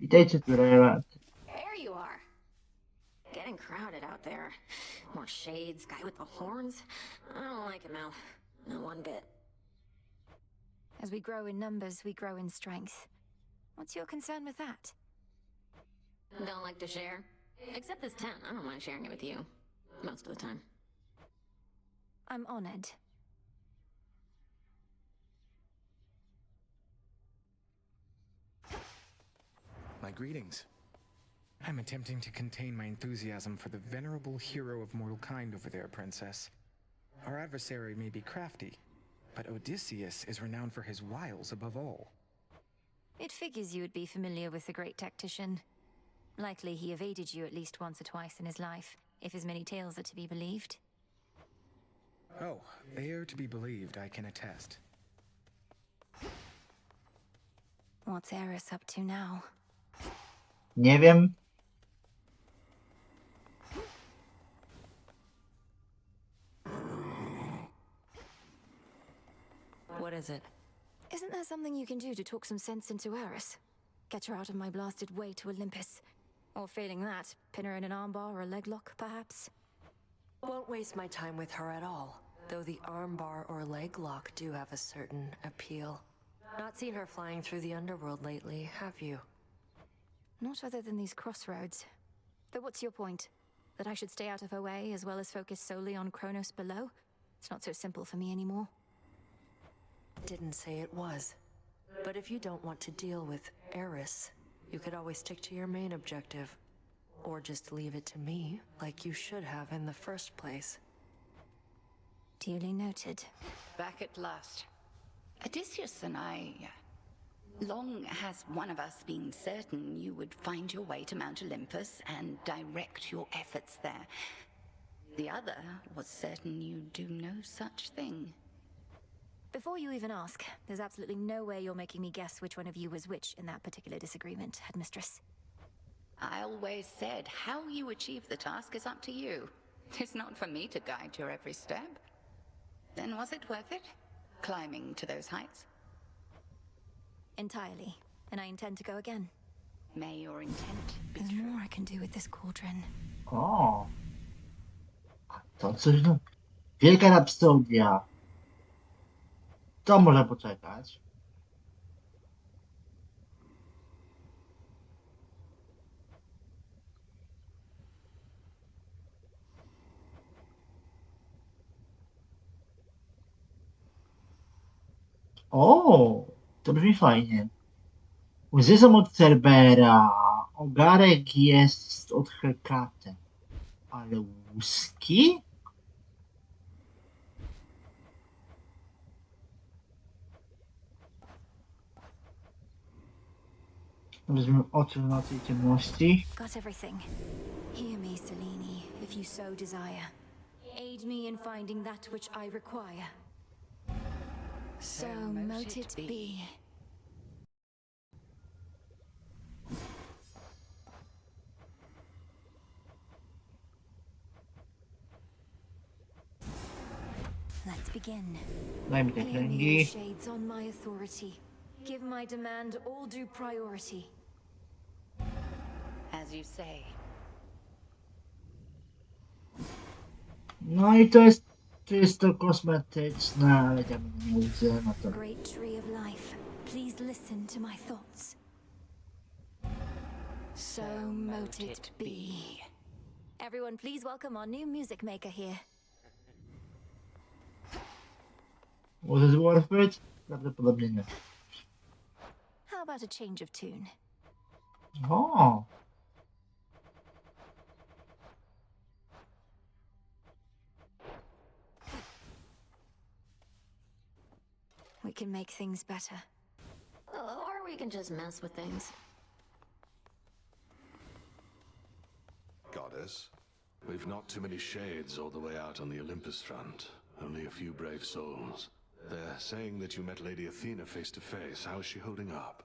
Witajcie, której. There you are. Getting crowded out there. More shades, guy with the horns. I don't like it, Mel. Not one bit. As we grow in numbers, we grow in strength. What's your concern with that? Don't like to share? Except this tent. I don't mind sharing it with you. Most of the time. I'm honored. My greetings. I'm attempting to contain my enthusiasm for the venerable hero of mortal kind over there, Princess. Our adversary may be crafty, but Odysseus is renowned for his wiles above all. It figures you would be familiar with the great tactician. Likely he evaded you at least once or twice in his life, if his many tales are to be believed. Oh, they are to be believed, I can attest. What's Eris up to now? Nie wiem. What is it? Isn't there something you can do to talk some sense into Eris? Get her out of my blasted way to Olympus. Or failing that, pin her in an armbar or a leg lock, perhaps? Won't waste my time with her at all, though the armbar or leg lock do have a certain appeal. Not seen her flying through the underworld lately, have you? Not other than these crossroads. Though what's your point? That I should stay out of her way as well as focus solely on Kronos below? It's not so simple for me anymore. Didn't say it was. But if you don't want to deal with Eris, you could always stick to your main objective. Or just leave it to me, like you should have in the first place. Duly noted. Back at last. Odysseus and I... Long has one of us been certain you would find your way to Mount Olympus and direct your efforts there. The other was certain you'd do no such thing. Before you even ask, there's absolutely no way you're making me guess which one of you was which in that particular disagreement, Headmistress. I always said how you achieve the task is up to you. It's not for me to guide your every step. Then was it worth it? Climbing to those heights? Entirely. And I intend to go again. May your intent be There's true. more I can do with this cauldron. O. A to coś no. Wielka rapsodia. To może poczekać. O, to brzmi fajnie. Łzy są od Cerbera. Ogarek jest od Hekate. Ale łuski? Weźmiemy oczy w nocy i ciemności. Got everything. Hear me, Selene, if you so desire. Aid me in finding that which I require. So mote it be. Let's begin. Daj mi te Hear me, O kręgi. shades, on my authority. Give my demand all due priority. As you say. No i to jest czysto kosmetyczne, ale ja bym nie łzy, no to... Great tree of life, please listen to my thoughts. So mote it be. Everyone, please welcome our new music maker here. Was it worth it? Prawdopodobnie nie. How about a change of tune? O! We can make things better. Or we can just mess with things. Goddess, we've not too many shades all the way out on the Olympus front. Only a few brave souls. They're saying that you met Lady Athena face to face. How's she holding up?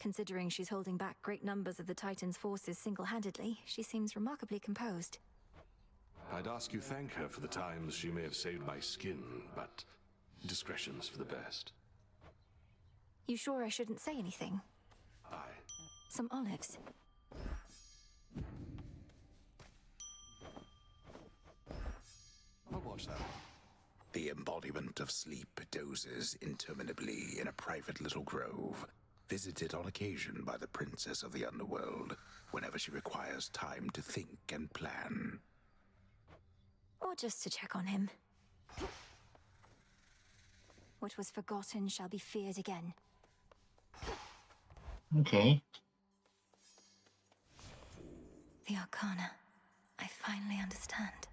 Considering she's holding back great numbers of the Titan's forces single-handedly, she seems remarkably composed. I'd ask you thank her for the times she may have saved my skin, but discretion's for the best. You sure I shouldn't say anything? Aye. Some olives. What's that? The embodiment of sleep dozes interminably in a private little grove, visited on occasion by the princess of the underworld whenever she requires time to think and plan. Or just to check on him. What was forgotten shall be feared again. Okay. The Arcana. I finally understand.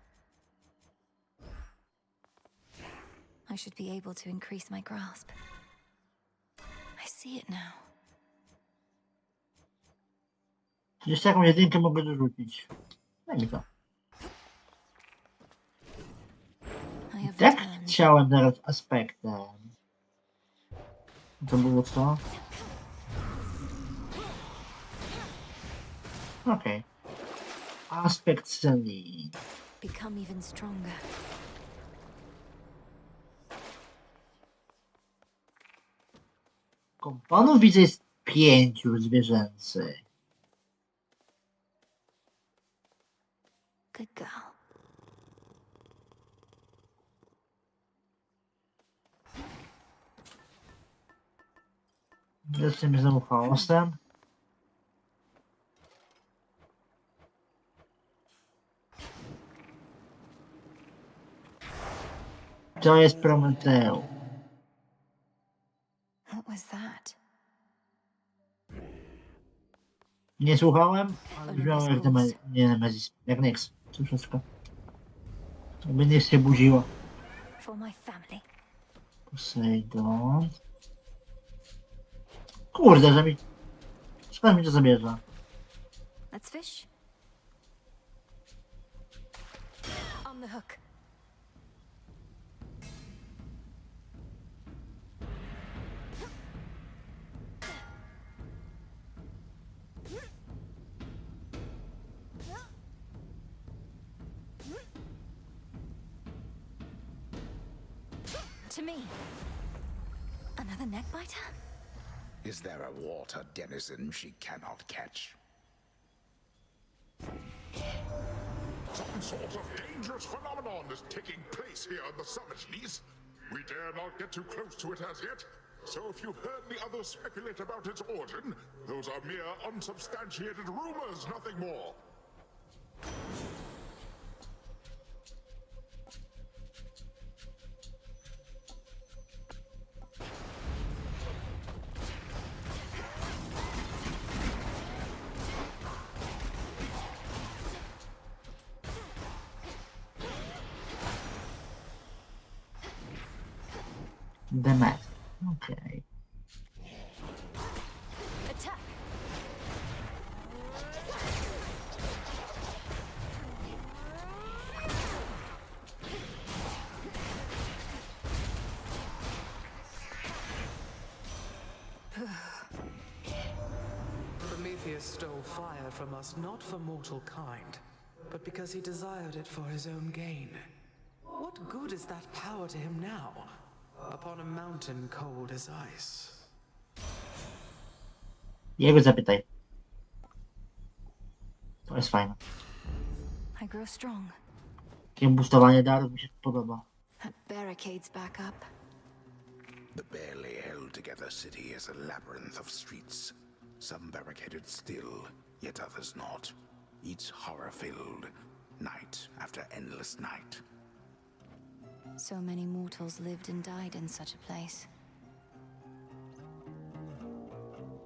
I should be able to increase my grasp. I see it now. Jeszcze jakąś jedynkę mogę dorzucić. Daj mi to. I have Tak returned. chciałem teraz aspektem. To było co? Okej. Aspekt celi. Become even stronger. Kompanów widzę jest 5 zwierzęcych. Good girl. Jestem znowu chaosem. To jest Prometeusz. What was that? Nie słuchałem, ale brzmiało jak NEMEZIS. Jak Nyx. To wszystko. Jakby Nyx się budziło. For my family. Poseidon. Kurde, że mi... Skąd mi to zabierze? Let's fish. On the hook. To me. Another neckbiter? Is there a water denizen she cannot catch? Some sort of dangerous phenomenon is taking place here in the Summitleys. We dare not get too close to it as yet, so if you've heard the others speculate about its origin, those are mere unsubstantiated rumors, nothing more. The map. Okay. Attack. Prometheus stole fire from us not for mortal kind, but because he desired it for his own gain. What good is that power to him now, upon a mountain cold as ice? Jego zapytaj. To jest fajne. I grow strong. Takie boostowanie darów mi się podoba. That barricade's back up. The barely held together city is a labyrinth of streets. Some barricaded still, yet others not. Each horror-filled, night after endless night. So many mortals lived and died in such a place.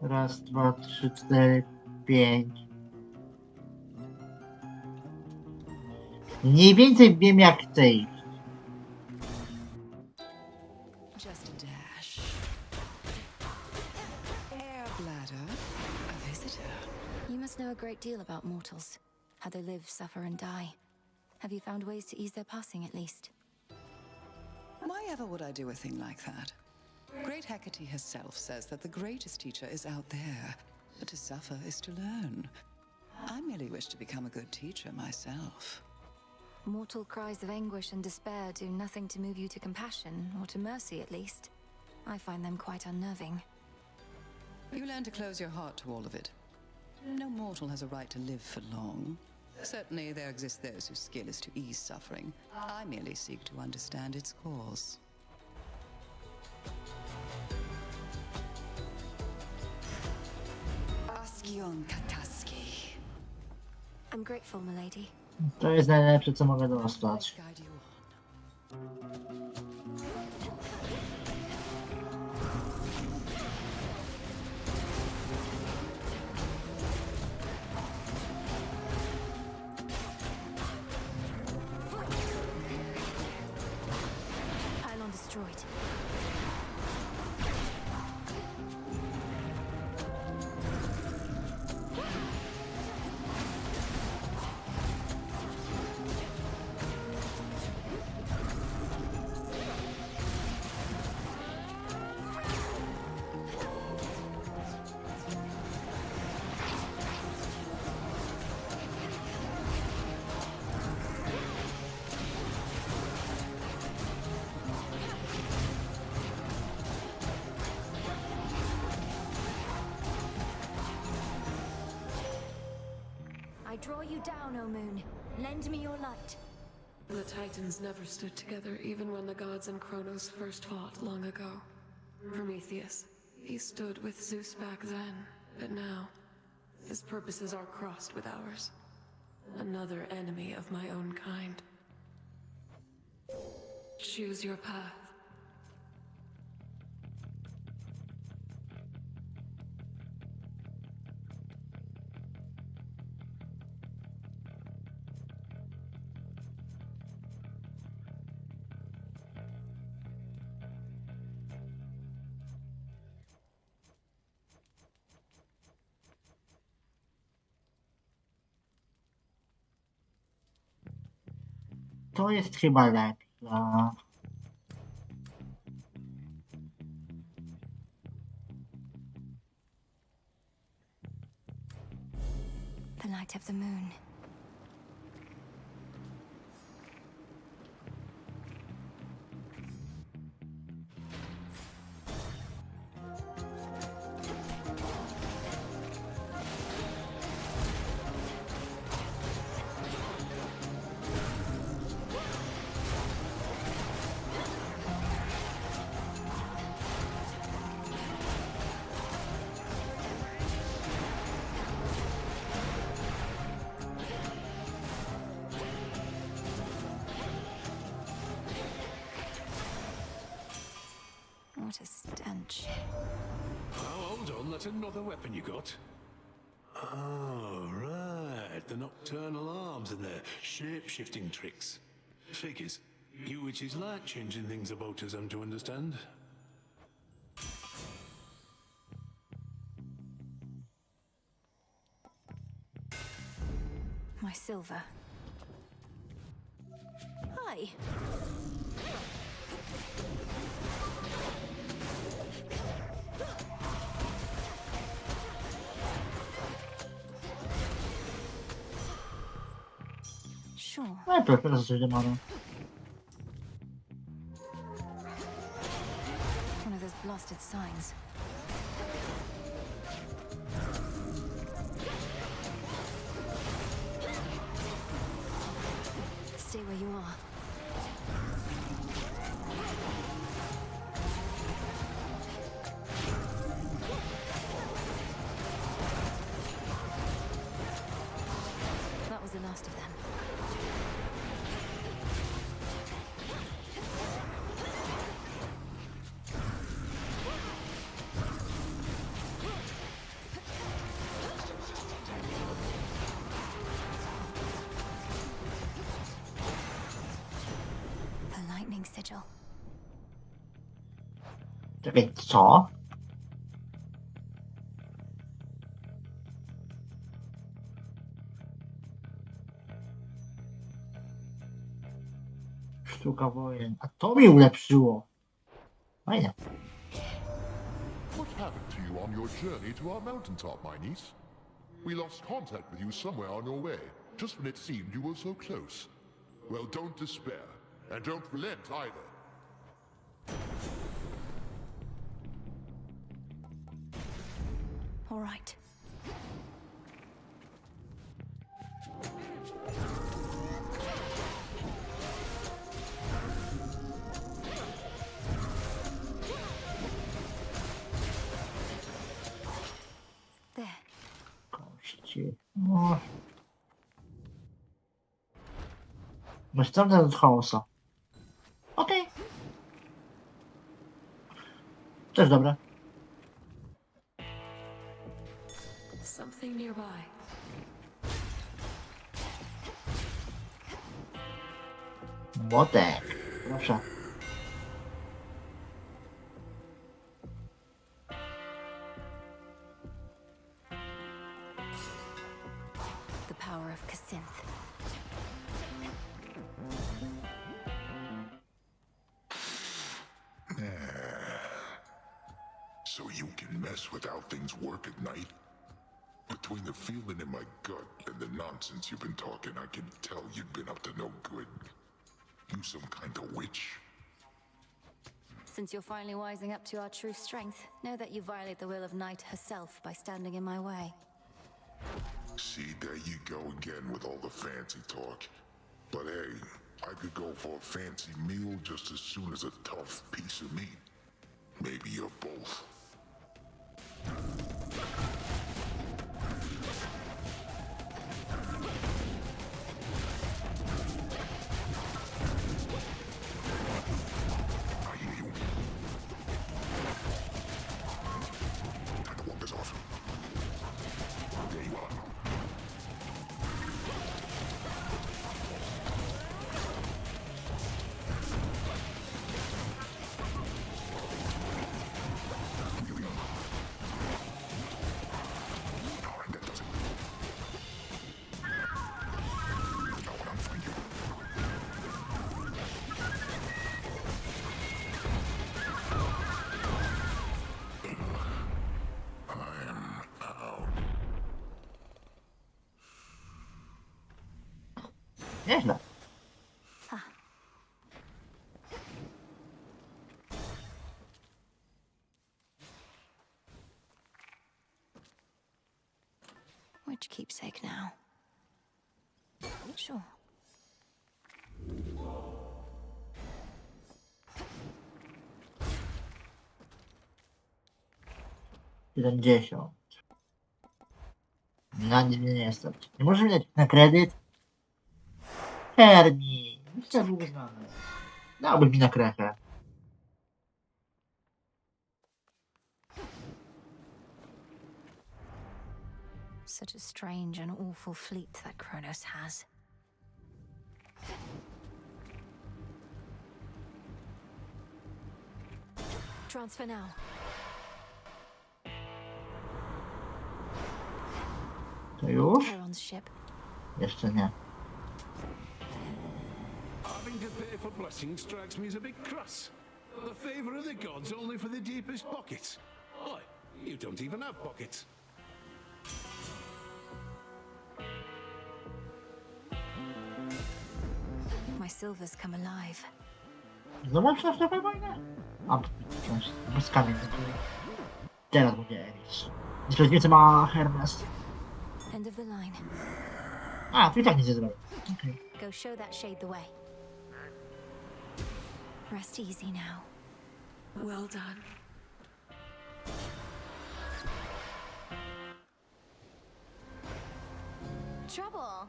Raz, dwa, trzy, cztery, pięć. Mniej więcej wiem jak chcę iść. Just a dash. Air bladder, a visitor. You must know a great deal about mortals. How they live, suffer, and die. Have you found ways to ease their passing, at least? Why ever would I do a thing like that? Great Hecate herself says that the greatest teacher is out there, but to suffer is to learn. I merely wish to become a good teacher myself. Mortal cries of anguish and despair do nothing to move you to compassion, or to mercy at least. I find them quite unnerving. You learn to close your heart to all of it. No mortal has a right to live for long. Certainly there exist those whose skill is to ease suffering. I merely seek to understand its cause. Askion Kataski. I'm grateful, milady. To jest najlepsze, co mogę dostać. Guide you on. Pylon destroyed. I draw you down, O moon. Lend me your light. The Titans never stood together even when the gods and Kronos first fought long ago. Prometheus, he stood with Zeus back then, but now his purposes are crossed with ours. Another enemy of my own kind. Choose your path. To jest chyba lepsze. The light of the moon. What a stench. Oh, hold on, that's another weapon you got. Oh, right. The nocturnal arms and their shape-shifting tricks. Figures. You witches like changing things about us, I'm to understand. My silver. Hi. Sure. No i proszę, coś demonu. One of those blasted signs. Stay where you are. That was the last of them. The lightning sigil. Czekaj, co? Sztuka wojen. A to mi ulepszyło. Fajne. What happened to you on your journey to our mountaintop, my niece? We lost contact with you somewhere on your way, just when it seemed you were so close. Well, don't despair, and don't relent either. All right. No. Masz tam ten od chaosa. Okej. Też dobre. Something nearby. Młotek. Proszę. The power of Kacinth. So you can mess with how things work at night? Between the feeling in my gut and the nonsense you've been talking, I can tell you've been up to no good. You some kind of witch? Since you're finally wising up to our true strength, know that you violate the will of Night herself by standing in my way. See, there you go again with all the fancy talk. But hey, I could go for a fancy meal just as soon as a tough piece of meat. Maybe you're both. I hear you. Time to walk this off. There you are. Nieźle. Which keepsake now? Sure. $70. Na nic mnie nie stać. Nie możemy mieć na kredyt? Hermi. Jeszcze był znany. Dałbyś mi na krechę. Such a strange and awful fleet that Kronos has. Transfer now. To już? Charon's ship. Jeszcze nie. Having to pay for blessings strikes me as a bit crass. The favour of the gods only for the deepest pockets. Why, you don't even have pockets. My silver's come alive. Zobacz na nową wojnę? A, wciąż bez kamień. Teraz będzie Eris. Jeszcze więcej ma Hermes. End of the line. A, tu i tak nic nie zrobię. Okay. Go show that shade the way. Rest easy now. Well done. Trouble.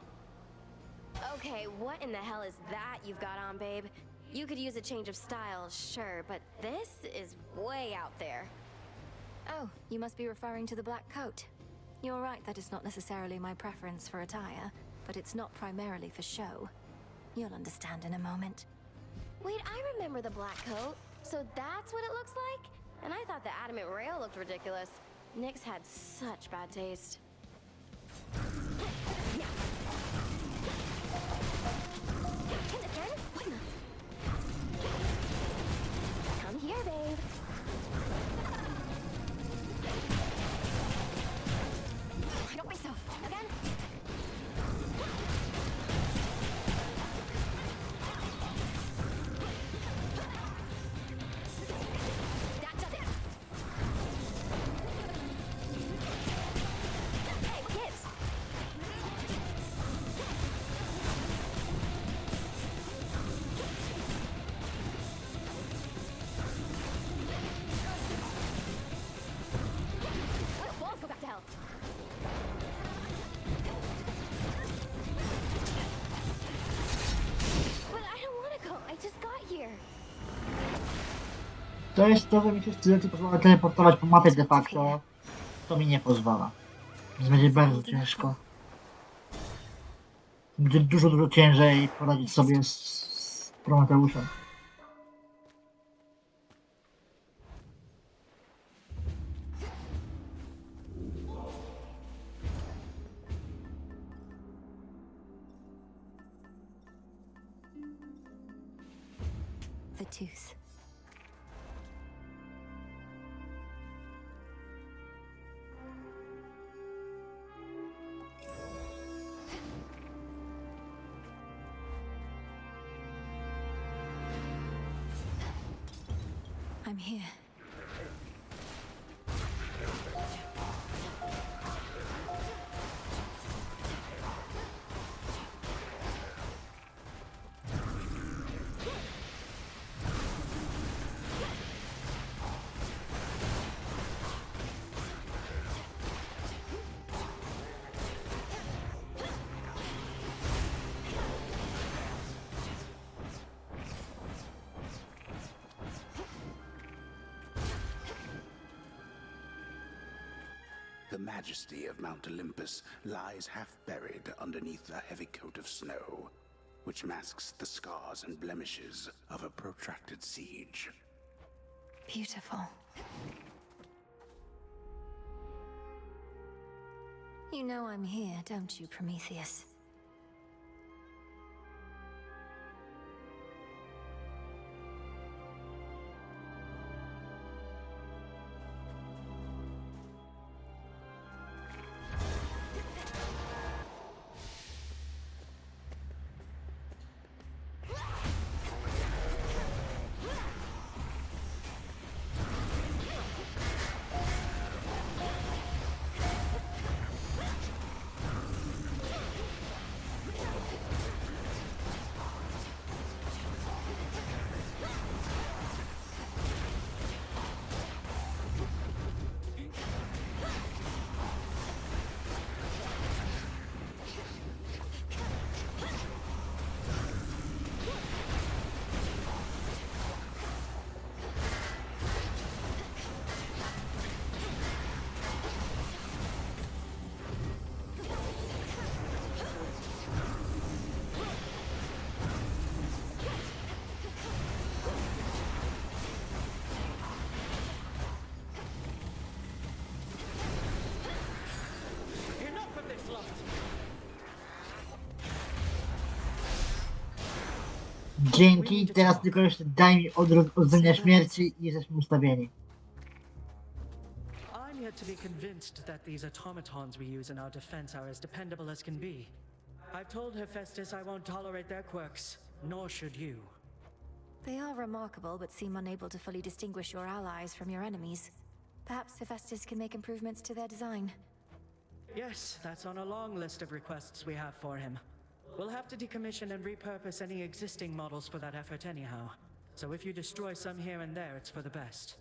Okay, what in the hell is that you've got on, babe? You could use a change of style, sure, but this is way out there. Oh, you must be referring to the black coat. You're right that it's not necessarily my preference for attire, but it's not primarily for show. You'll understand in a moment. Wait, I remember the black coat. So that's what it looks like? And I thought the adamant rail looked ridiculous. Nyx had such bad taste. Come here, babe. I don't think so. Again? That does it. Hey, what gives? To jest to, że mi się studenty pozwala teleportować po mapie de facto. To mi nie pozwala. Więc będzie bardzo ciężko. Będzie dużo ciężej poradzić sobie z Prometeuszem. The tooth. I'm here. The majesty of Mount Olympus lies half buried underneath a heavy coat of snow, which masks the scars and blemishes of a protracted siege. Beautiful. You know I'm here, don't you, Prometheus? Dzięki, teraz tylko jeszcze daj mi odrodzenia śmierci i jesteśmy ustawieni. I'm yet to be convinced that these automatons we use in our defense are as dependable as can be. I've told Hephaestus I won't tolerate their quirks, nor should you. They are remarkable, but seem unable to fully distinguish your allies from your enemies. Perhaps Hephaestus can make improvements to their design. Yes, that's on a long list of requests we have for him. We'll have to decommission and repurpose any existing models for that effort anyhow. So if you destroy some here and there, it's for the best.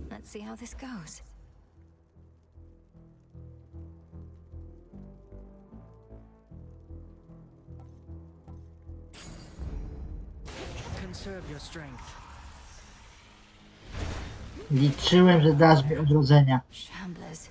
Let's see how this goes. Conserve your strength. Liczyłem, że dasz mi odrodzenia. Shamblers.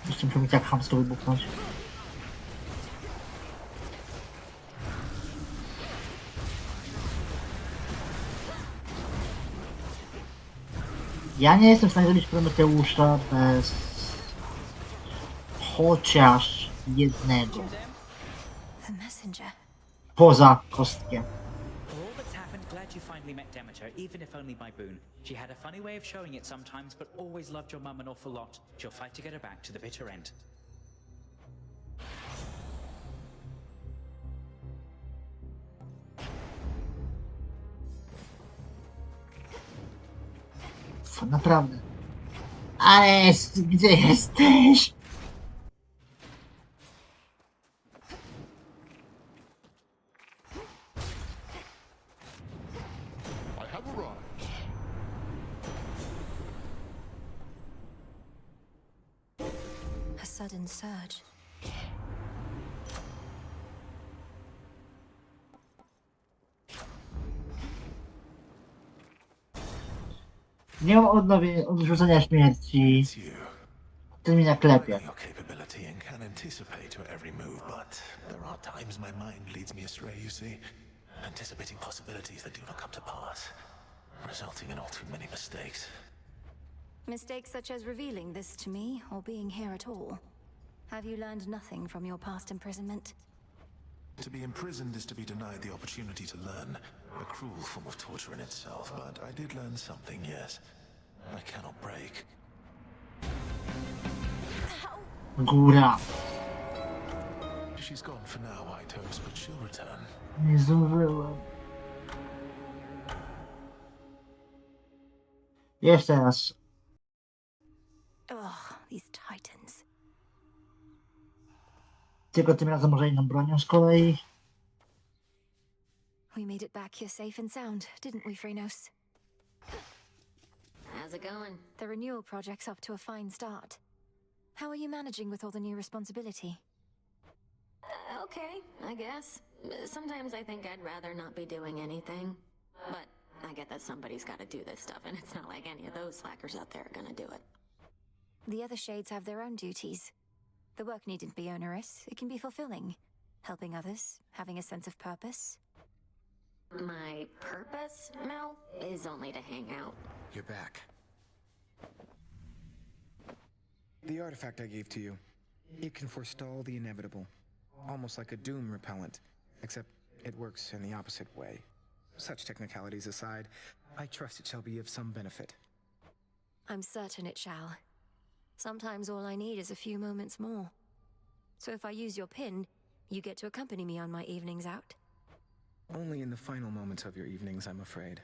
Jeszcze muszę mi tak chamsko wybuchnąć. Ja nie jestem w stanie zrobić Prometeusza bez chociaż jednego. Poza kostkiem. For all that's happened, glad you finally met Demeter, even if only by boon. She had a funny way of showing it sometimes, but always loved your mum an awful lot. She'll fight to get her back to the bitter end. Naprawdę. Ale gdzie jesteś? sudden surge. Nie mam odrzucenia śmierci. Ty mnie naklepie. Your capability and can anticipate your every move, but there are times my mind leads me astray, you see. Anticipating possibilities that do not come to pass, resulting in all too many mistakes. Mistakes such as revealing this to me, or being here at all. Have you learned nothing from your past imprisonment? To be imprisoned is to be denied the opportunity to learn. A cruel form of torture in itself, but I did learn something, yes. I cannot break. Góra. She's gone for now, I toast, but she'll return. Nie zdążyłem. Jeszcze raz. Ugh, these titans. Tylko tym razem może inną bronią z kolei. We made it back here safe and sound, didn't we, Frenos? How's it going? The renewal project's up to a fine start. How are you managing with all the new responsibility? Okay, I guess. Sometimes I think I'd rather not be doing anything. But I get that somebody's gotta do this stuff, and it's not like any of those slackers out there are gonna do it. The other shades have their own duties. The work needn't be onerous, it can be fulfilling. Helping others, having a sense of purpose. My purpose, Mel, is only to hang out. You're back. The artifact I gave to you. It can forestall the inevitable. Almost like a doom repellent. Except it works in the opposite way. Such technicalities aside, I trust it shall be of some benefit. I'm certain it shall. Sometimes all I need is a few moments more. So if I use your pin, you get to accompany me on my evenings out? Only in the final moments of your evenings, I'm afraid.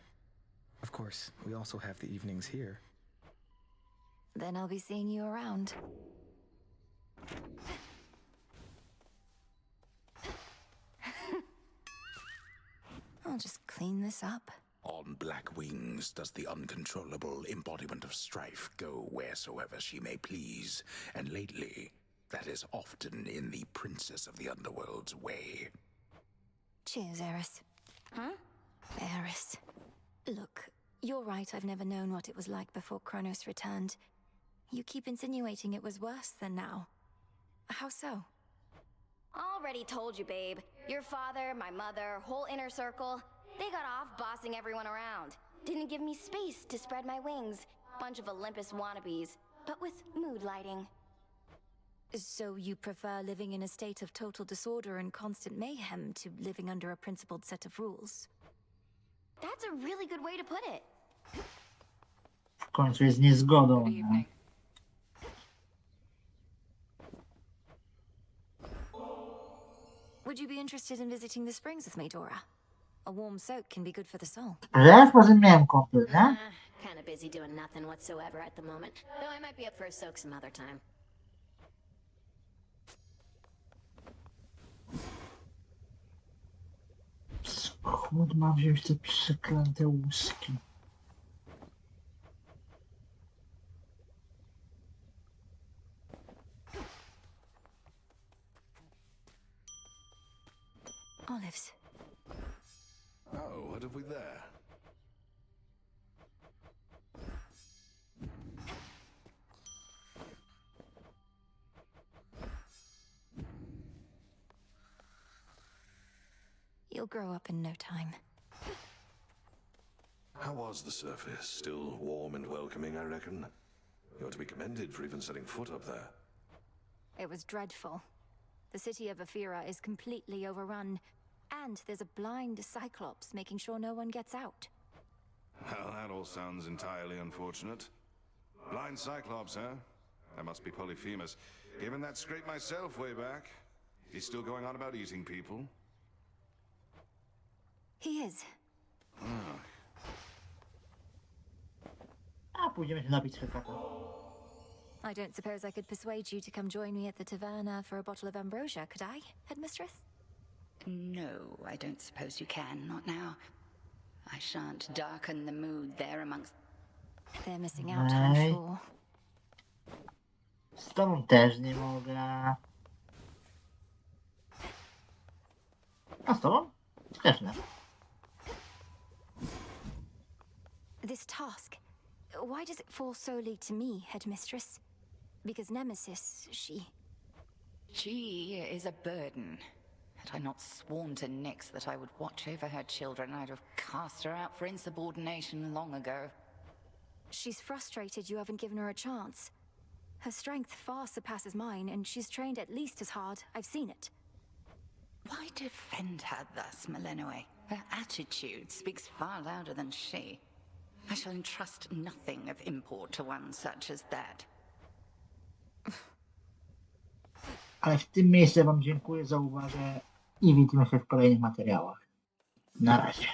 Of course, we also have the evenings here. Then I'll be seeing you around. I'll just clean this up. On black wings does the uncontrollable embodiment of strife go wheresoever she may please, and lately, that is often in the Princess of the Underworld's way. Cheers, Eris. Huh? Eris. Look, you're right, I've never known what it was like before Kronos returned. You keep insinuating it was worse than now. How so? Already told you, babe. Your father, my mother, whole inner circle, they got off bossing everyone around. Didn't give me space to spread my wings. Bunch of Olympus wannabes, but with mood lighting. So you prefer living in a state of total disorder and constant mayhem to living under a principled set of rules? That's a really good way to put it. W końcu jest niezgodą. No. Would you be interested in visiting the springs with me, Dora? A warm soak can be good for the soul. Wiesz, może miałem kąpiel, nie? Kinda busy doing nothing whatsoever at the moment, though I might be up for a soak some other time. Skąd mam wziąć te przeklęte łuski? Olives. Oh, what have we there? You'll grow up in no time. How was the surface? Still warm and welcoming, I reckon. You're to be commended for even setting foot up there. It was dreadful. The city of Aphira is completely overrun, and there's a blind Cyclops making sure no one gets out. Well, that all sounds entirely unfortunate. Blind Cyclops, huh? I must be Polyphemus. Given that scrape myself way back. He's still going on about eating people? He is. A pójdziemy się napić herbatę. I don't suppose I could persuade you to come join me at the taverna for a bottle of ambrosia, could I, headmistress? No, I don't suppose you can, not now. I shan't darken the mood there amongst... They're missing out, I'm Right. sure. Z tobą też nie mogę. A z tobą? Też nie. This task, why does it fall solely to me, headmistress? Because Nemesis, She is a burden. Had I not sworn to Nyx that I would watch over her children, I'd have cast her out for insubordination long ago. she's frustrated you haven't given her a chance. Her strength far surpasses mine, and she's trained at least as hard. I've seen it. Why defend her thus, Melinoe? Her attitude speaks far louder than she. I shall entrust nothing of import to one such as that. Ale w tym miejscu wam dziękuję za uwagę i widzimy się w kolejnych materiałach. Na razie.